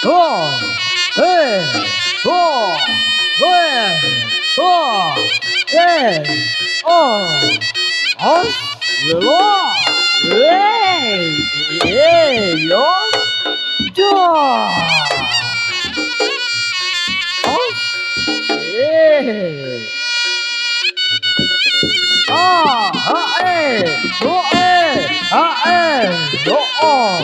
Ho, hey, ho, hey, ho, hey, oh, os, lo, hey, hey, yo, jo, os, hey. A ha e do o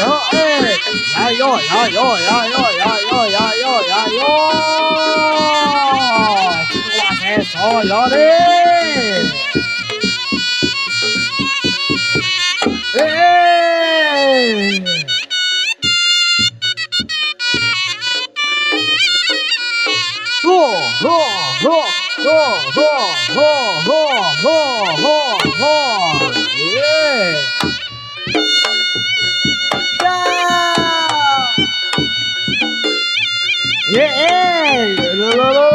lo ja yo ya yo ya yo ya yo ya yo ya yo ya yo eso yo Hey! Go, go, go, go, go, go, go, go, go, go. Yeah. Yeah. Lo, lo, lo.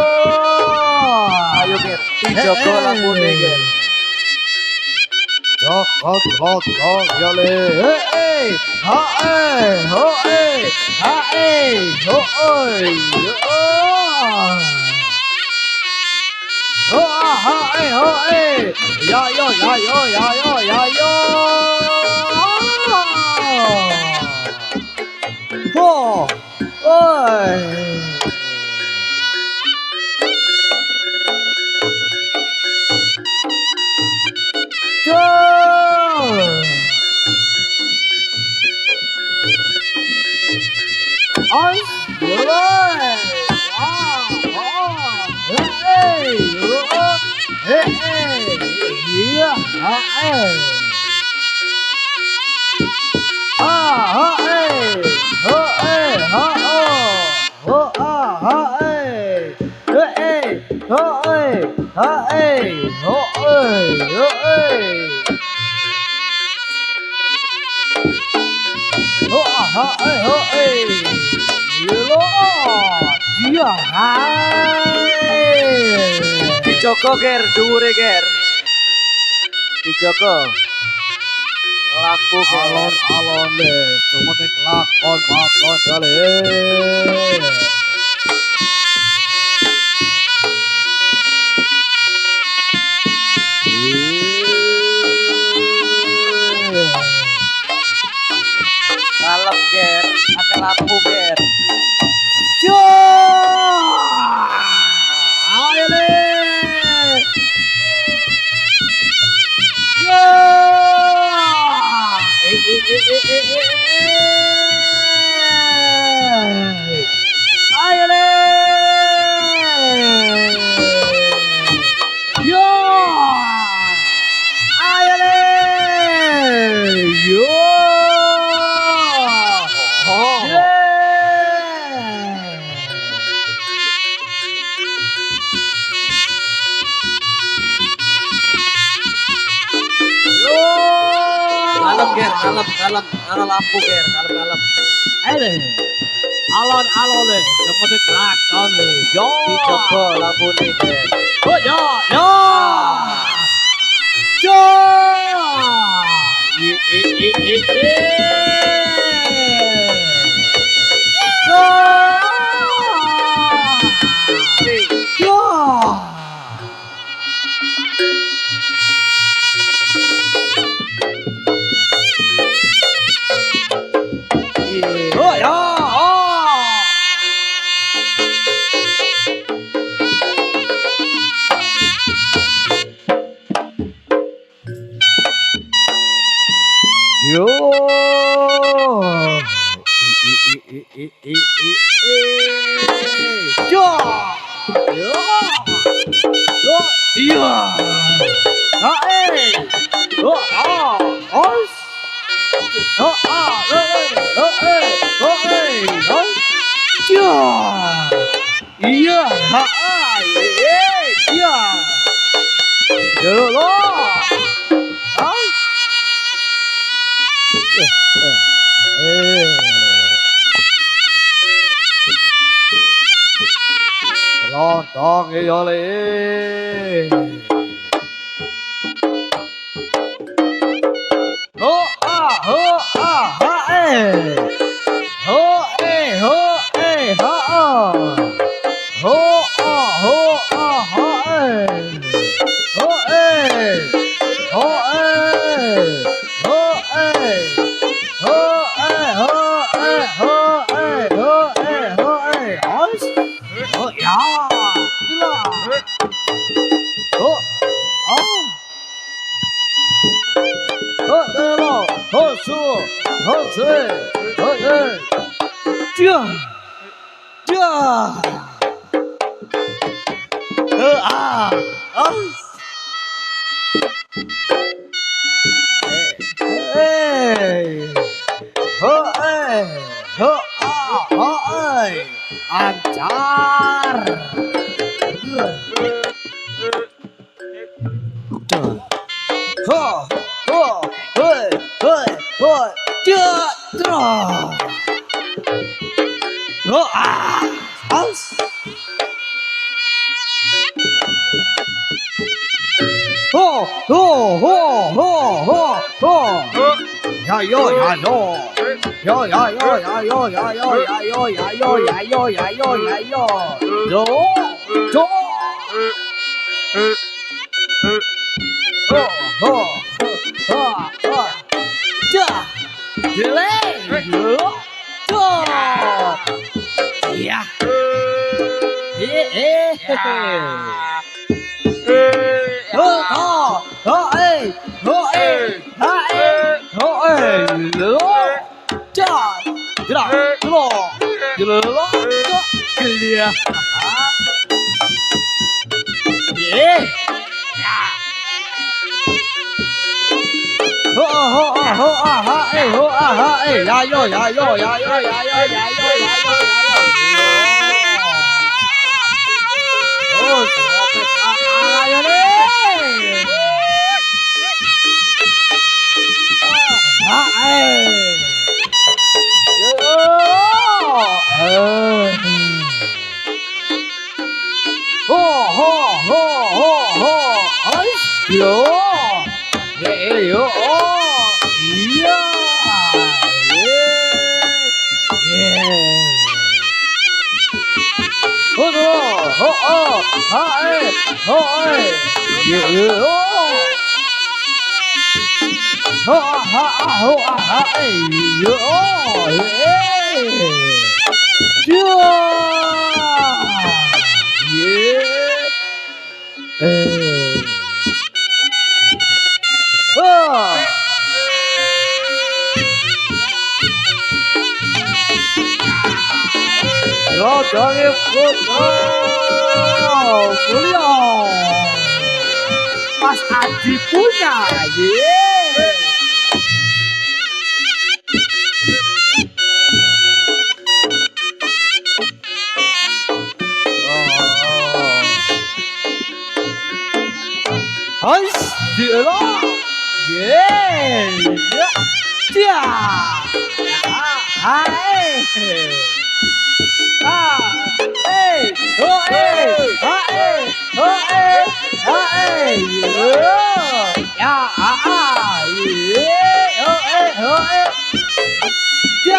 Ayo Ger, dijogo lambune Ger. Chok, chok, chok, chok, yo le. Hey, ha, ho, ha, ho, yo. Ho, ya, yo, ya, yo, ya, yo, ya, yo. Ho, ơi. Trời ơi ơi Dijogo Ger, dhuwure Ger. Dijogo. Lampu Ger. alon deh, semenit lakon makon kali. Kalem Ger, akeh lampu Ger. Yo, ayo deh. Yo, ayo deh. Yo, ayo deh. Yo. Oh. Kalem Ger, kalem. Ana lampu Ger, kalem. Ayo alon deh, seperti lakon deh. Yo, Dijogo lampune Ger. oh yo, yo, yo. Oh ya, oh. Yo. Yo. Yo. Yo. Iya. Ah, Oh, ah. Os. Oh, ah. Oh. Iya. Iya. Ah. Iya. Yo lo. Ah. Eh. đó cái đó lên hô ha ê hô ê hô ê ha hô ha ê hô ê hô ê hô ê hô ê hô ê hô ê hô ê hô ê hô ya chứ là hô hô đê lô hô su hô sư hô ê chưa chưa à ê hơ ê hơ ơi ancar hơ hơ hơi hơi chưa chưa hơ hô hô hô hô hô hô ya yo ya yo yo ya yo ya yo ya yo ya yo ya yo ya yo ya yo ya yo yo yo ho ho ha ha cha delay yo cho ya hơ hơ ê ha ê hơ ê lửa cha chứ nào chứ lò chứ lửa chứ kìa yeah hơ ha ê ya yo ya yo ya yo ya yo ya yo ya yo oh ya đi ê ấy yo yeah yo yeah hô ha ê yeah ha ê yo chưa lo cho nghiệp của beliau Mas Aji punya Hãy dựa đó yeah chia hai ê hô ê ha ê hô ê ha ê ya hô ê chia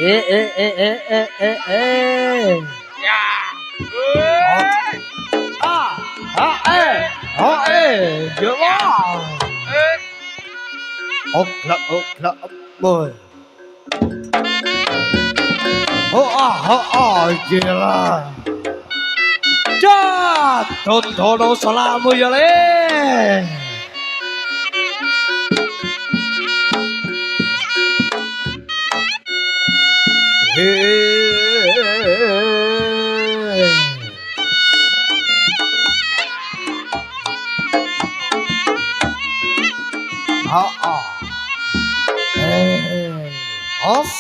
Ya. Boy. Gila. Jatuh tono selamu ya le. Os.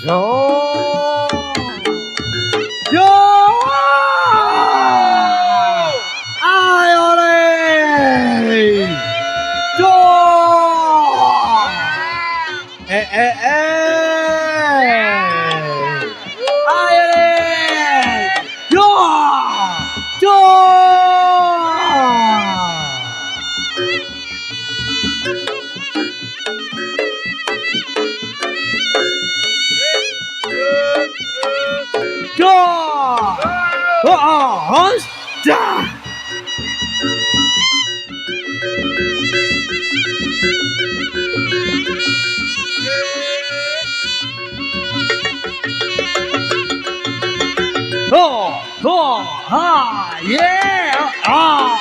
Yo. Yo. Ayo le. Yo. Ayo le. Yo. Yo. Yo. Dah. Yeah, yeah,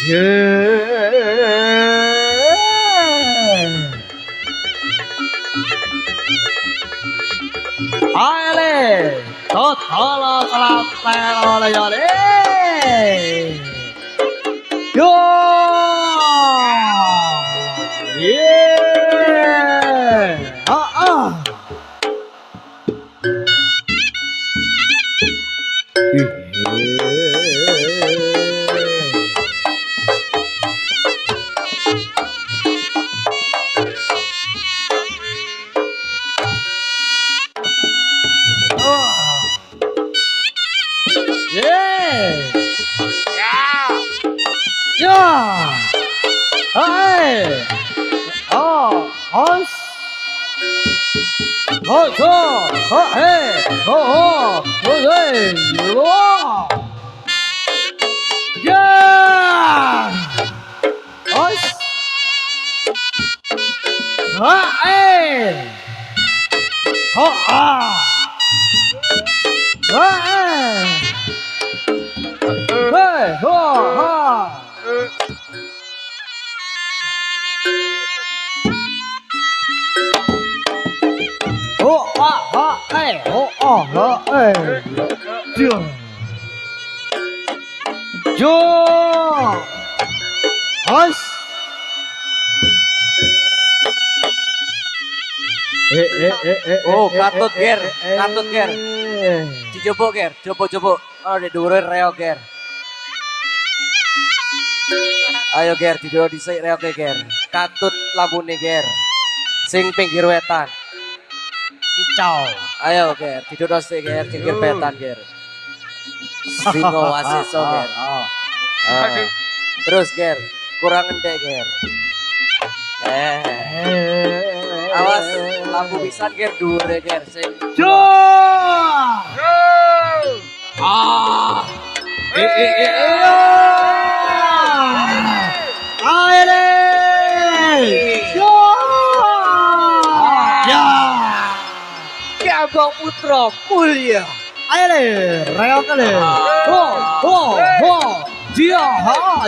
yeah. Ale, totala tala yale. Yo, yeah, Oh, katut ger. Dicoba ger, coba. Oh, di dhuwure reo ger. Ayo ger, didoro dhisik reoke ger. Katut lambune ger. Sing pinggir wetan. kicau. Ayo ger, didoro sik ger, pinggir wetan ger. Singo wasiso ger. Terus ger, kurang endek ger. Awas lampu pisan ger dhuwure ger sing. Abang Putra mulia. Ayo le, reok le. Dia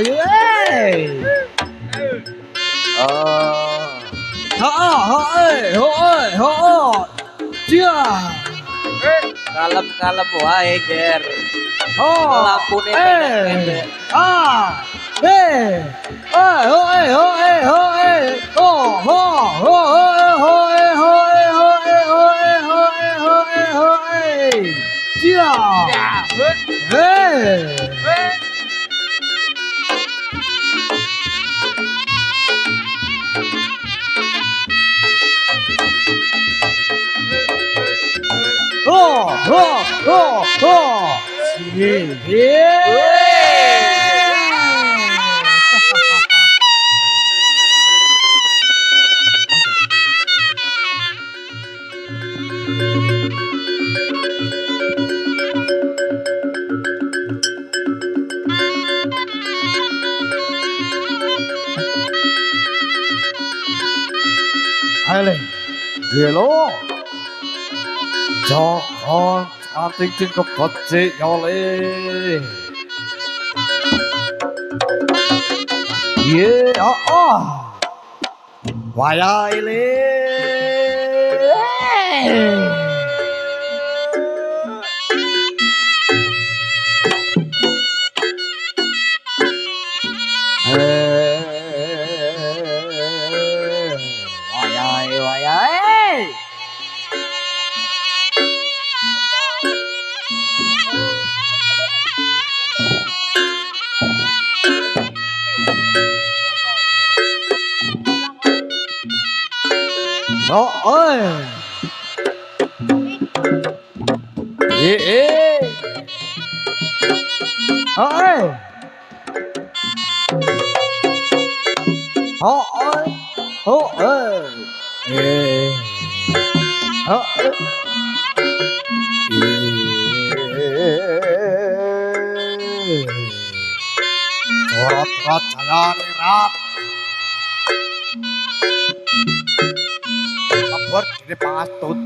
ye. Dia. Kalem wae ger. Lampune pendek-pendek. Hai lên, ghê lố, cho con cantik trên cặp vật chế nhỏ lên. Yeah, Vài ai lên. Vài ai. Đó ơi. Ê. Ơi. Ơi. Ơi. Ê. Ơi. Rat cayani rat. Lapor kini pastut.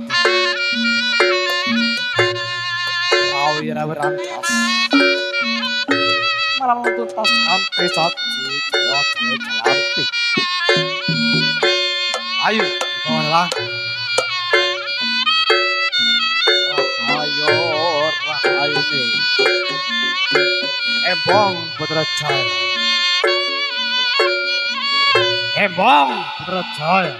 Rawira berantas. Malah tuntaskan pesaji cantik. Ayo, kawanlah. Ayo nih. Embong Putra Jaya. Embong Putra Jaya.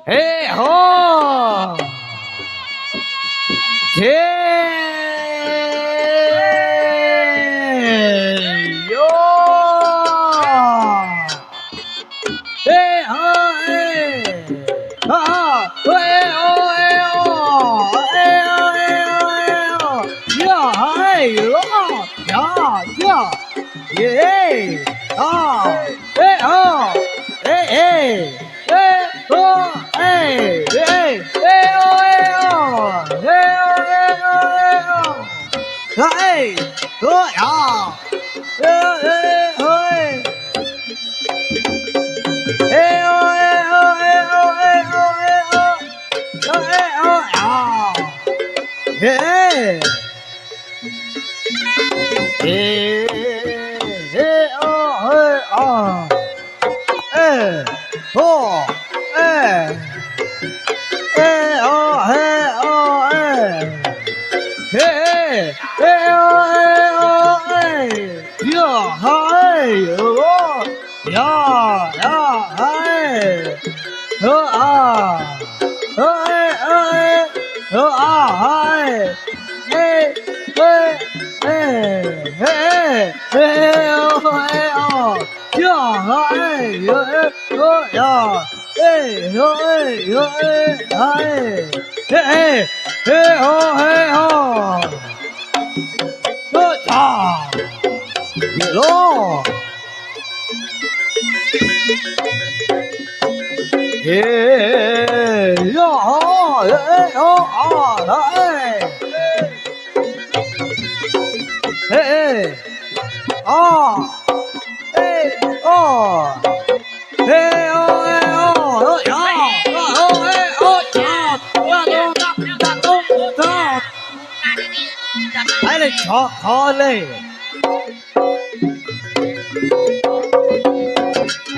Hey ho. Yo. Hey ho. Hey! Hey! Hey! Oh! Hey! Oh! Hey! Oh! Hey! Hey! Oh! Hey! Oh! Hey! Hey! Hey! Oh! Hey! Oh! Hey! Yeah! Hey! Oh! Yeah! Yeah! Hey! Oh! Ah! Oh! Hey! Hey! Oh! Ah! Hey! Hey! Hey! Hey! Hey! Hey! Oh! Hey! Oh! Yeah! Hey! Yeah! Oh! Yeah! Hey! Oh! Hey! Oh! Hey! Hey! Hey! Oh! Hey! Oh! Good job! Hello! Hey! Yeah! Hey! Oh! Hey! Hey! Oh! Hey! Oh! Hey! Oh! Hey! Oh! Yeah! Oh! Hey! Oh! Yeah! Hãy lên cho khó lên.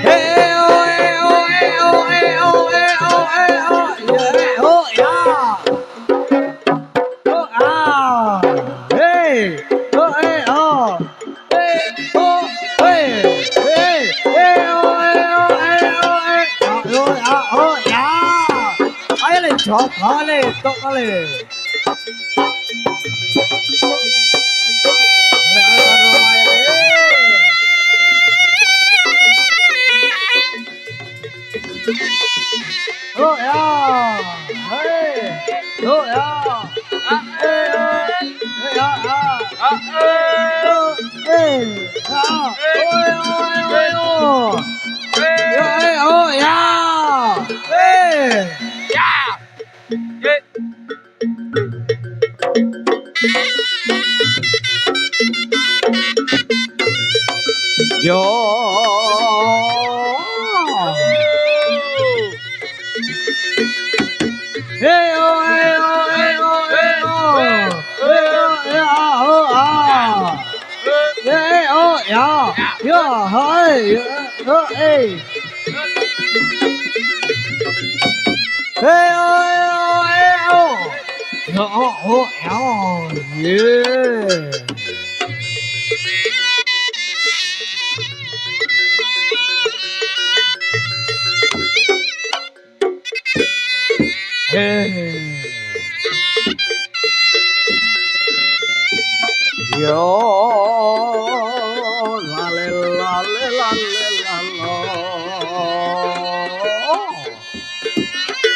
Hey! Oh! Hey! Oh! Hey! Oh! Hey! Oh! Hey! Oh! Hey! Oh! Yeah! Oh! Yeah! Oh! Ah! Hey! Oh! Hey! Oh! Hey! Oh! Hey! Hey! Hey! Oh! Hey! Oh! Hey! Oh! Hey! Oh! Yeah! Oh! Yeah! Hãy lên cho khó lên, tốt khó lên. Oh!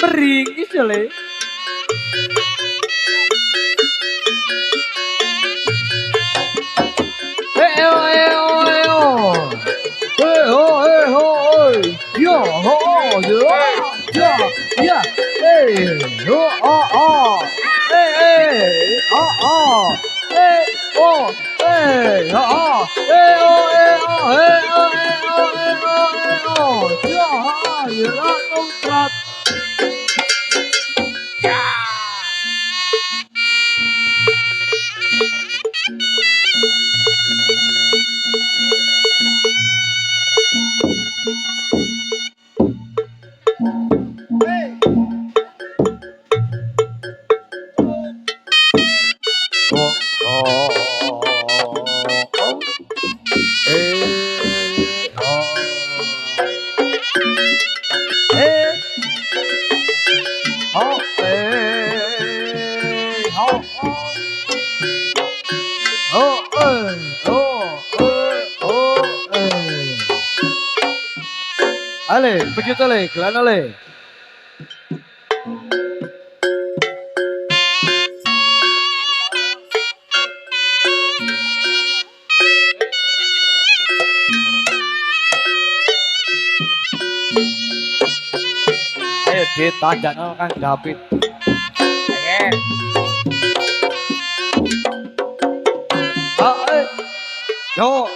Beringi sele. Ale, begitu le, kelana le. Ayo ditajak no Kang David. Yo.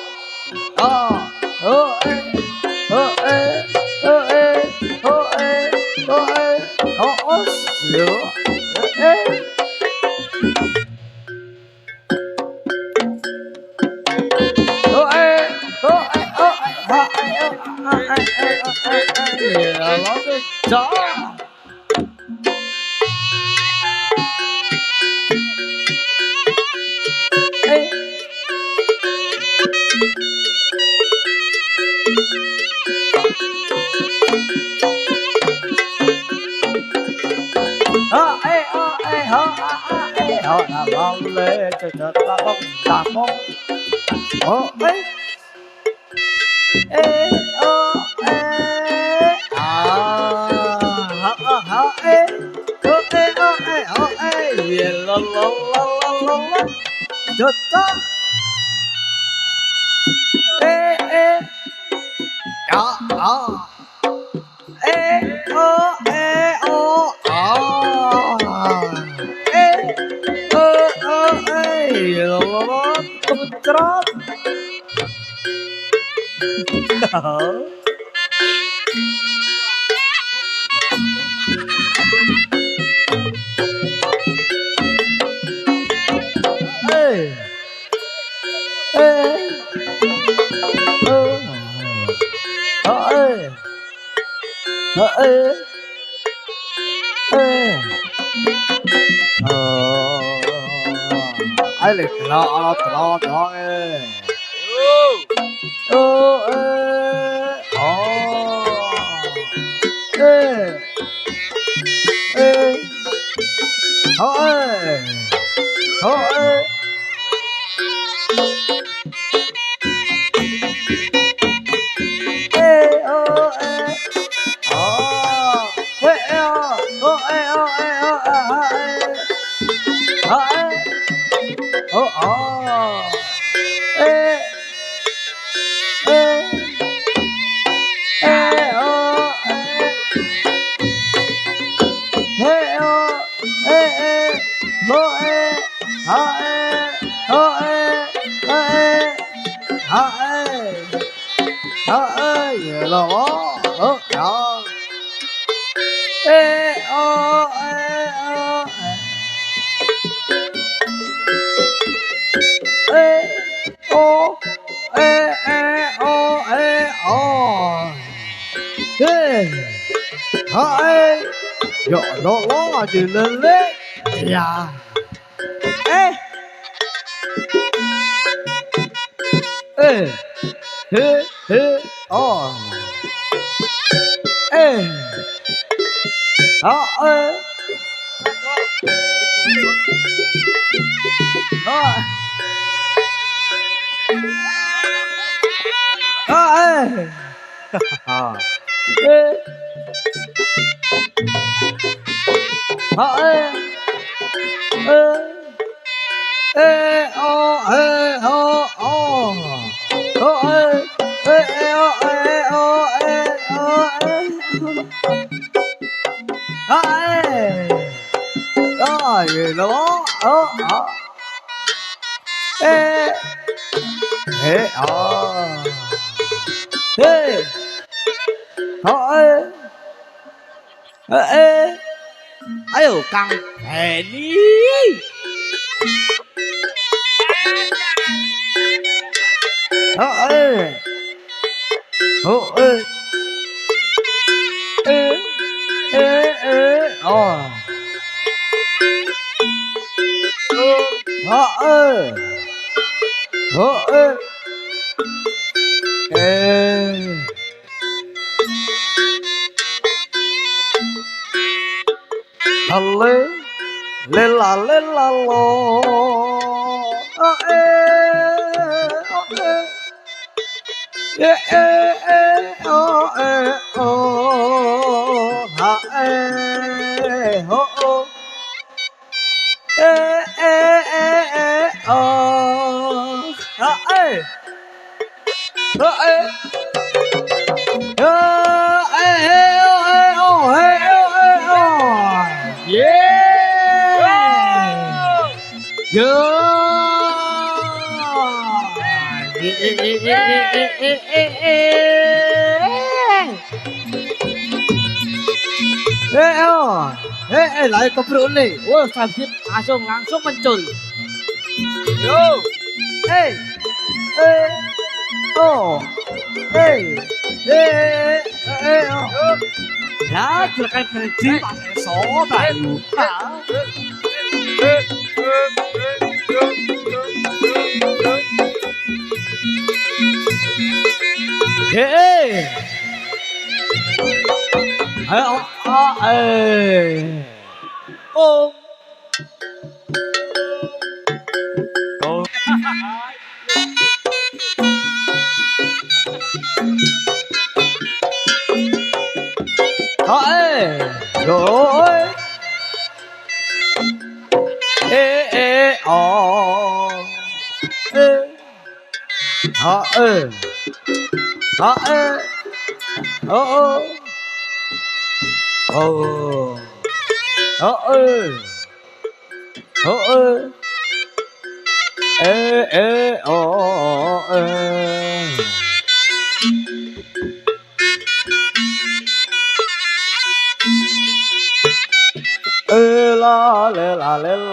Ai lịch lo đó ê. Ô ê. Ồ. Ê. Ê. Ồ ê. Ồ ê. Ê ô ê. Ồ. Ê ê ô Yo, lo di lele, ya. Eh, eh, oh, eh, oh, ah, gì đó, ayo Kang Heni. Le la lo. Lại có bro nih. Wah, Sabit langsung muncul. Yo. Hey. Oh. Hey. Oh. Ya, silakan berhenti Mas Eso baru. Hey. Ayo, oh. Rồi.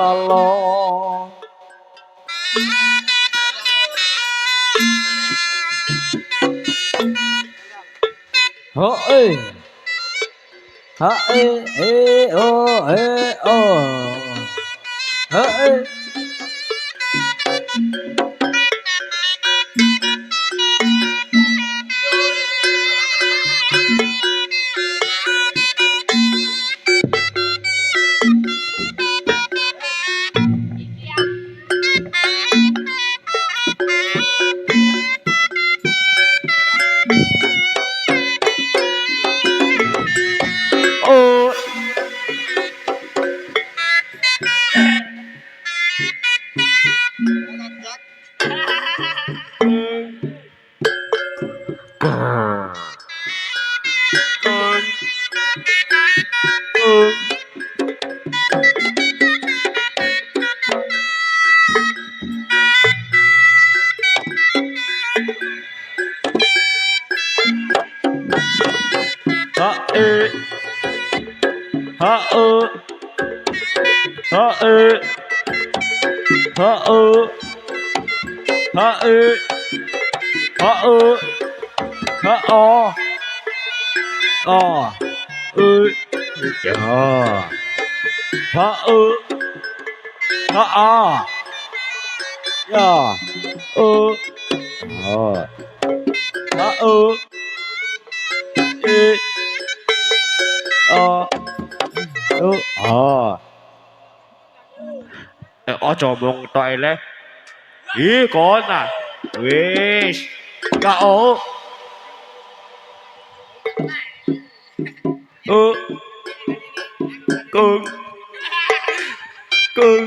La lo. ha ha ya ha ha ya ha e ojo mung tok eleh. Ih, kon ah. Wis. Kau. Kung. Kung.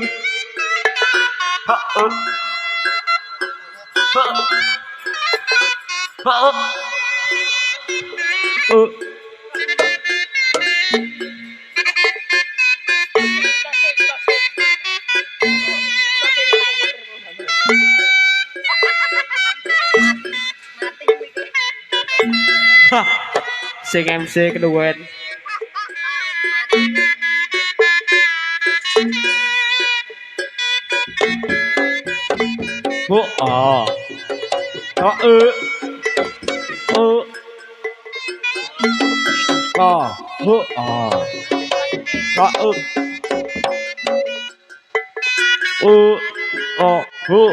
Ha ha sing MC keduan. Bu ha bu ha bu